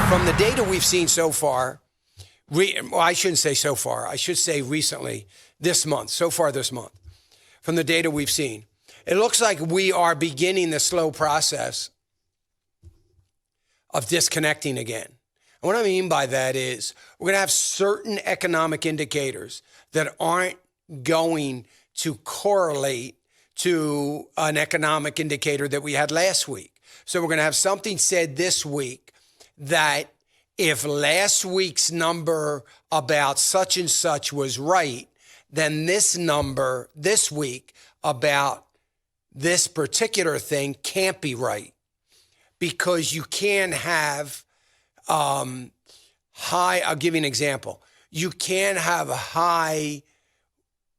From the data we've seen so far, well, I shouldn't say so far. I should say recently, this month, so far this month, from the data we've seen, it looks like we are beginning the slow process of disconnecting again. And what I mean by that is we're going to have certain economic indicators that aren't going to correlate to an economic indicator that we had last week. So we're going to have something said this week that if last week's number about such and such was right, then this number this week about this particular thing can't be right, because you can't have I'll give you an example. You can't have high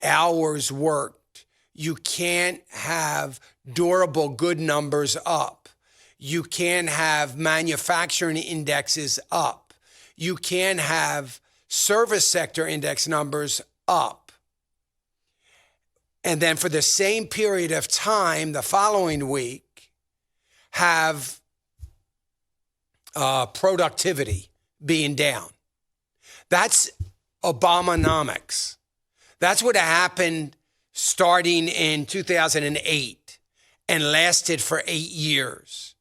hours worked. You can't have durable good numbers up. You can't have manufacturing indexes up. You can't have service sector index numbers up. And then for the same period of time, the following week, have productivity being down. That's Obamanomics. That's what happened starting in 2008 and lasted for 8 years.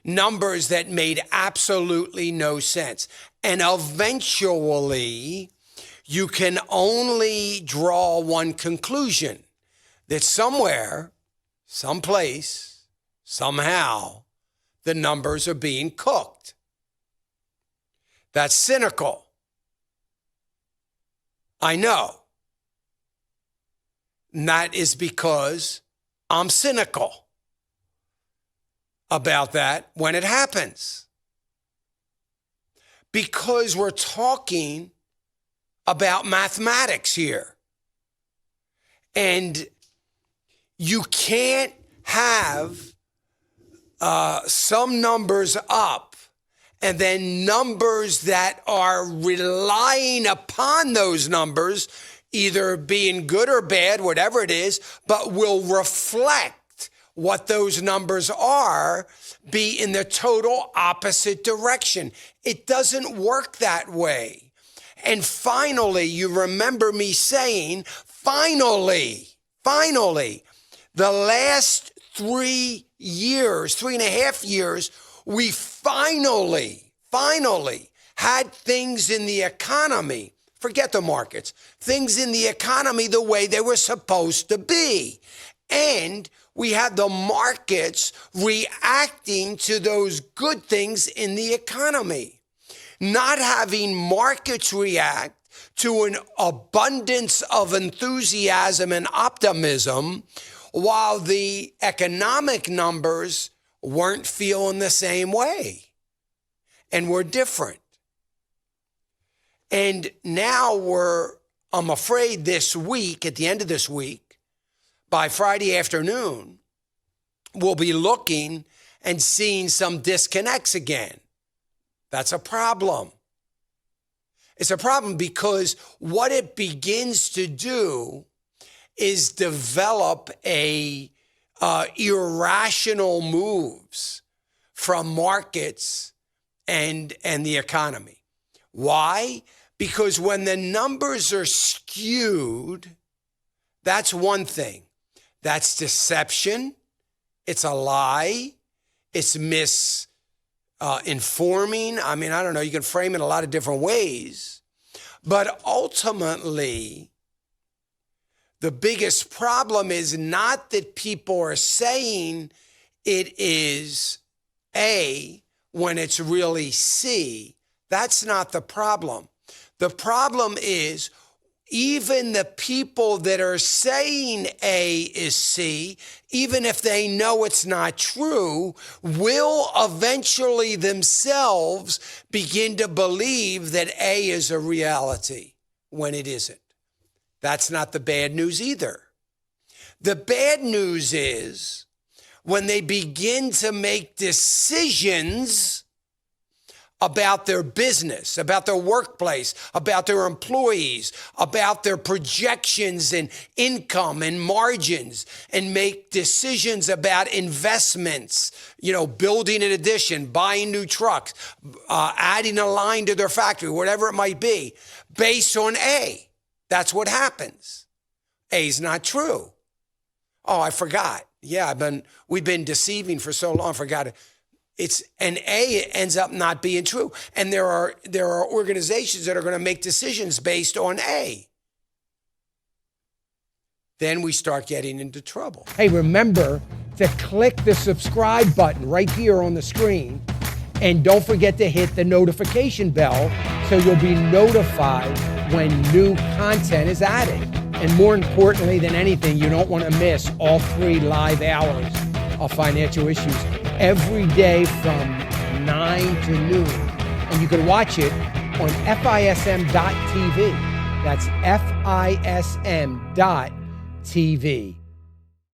Numbers that made absolutely no sense. And eventually, you can only draw one conclusion, that somewhere, someplace, somehow, the numbers are being cooked. That's cynical. I know. And that is because I'm cynical about that when it happens. Because we're talking about mathematics here. And you can't have some numbers up and then numbers that are relying upon those numbers, either being good or bad, whatever it is, but will reflect what those numbers are, be in the total opposite direction. It doesn't work that way. And finally, you remember me saying, finally, the last 3 years, 3.5 years, we finally had things in the economy, forget the markets, things in the economy the way they were supposed to be. And we had the markets reacting to those good things in the economy. Not having markets react to an abundance of enthusiasm and optimism while the economic numbers weren't feeling the same way and were different. And now I'm afraid this week, at the end of this week, by Friday afternoon, we'll be looking and seeing some disconnects again. That's a problem. It's a problem because what it begins to do is develop irrational moves from markets and the economy. Why? Because when the numbers are skewed, that's one thing. That's deception. It's a lie. It's misinforming. I mean, I don't know. You can frame it a lot of different ways. But ultimately, the biggest problem is not that people are saying it is A when it's really C. That's not the problem. The problem is even the people that are saying A is C, even if they know it's not true, will eventually themselves begin to believe that A is a reality when it isn't. That's not the bad news either. The bad news is when they begin to make decisions about their business, about their workplace, about their employees, about their projections and income and margins, and make decisions about investments, building an addition, buying new trucks, adding a line to their factory, whatever it might be, based on A. That's what happens. A is not true. Oh, I forgot. Yeah, we've been deceiving for so long, I forgot it. A ends up not being true. And there are organizations that are going to make decisions based on A. Then we start getting into trouble. Hey, remember to click the subscribe button right here on the screen. And don't forget to hit the notification bell so you'll be notified when new content is added. And more importantly than anything, you don't want to miss all 3 live hours of Financial Issues every day from 9 to noon. And you can watch it on FISM.tv. That's FISM.tv.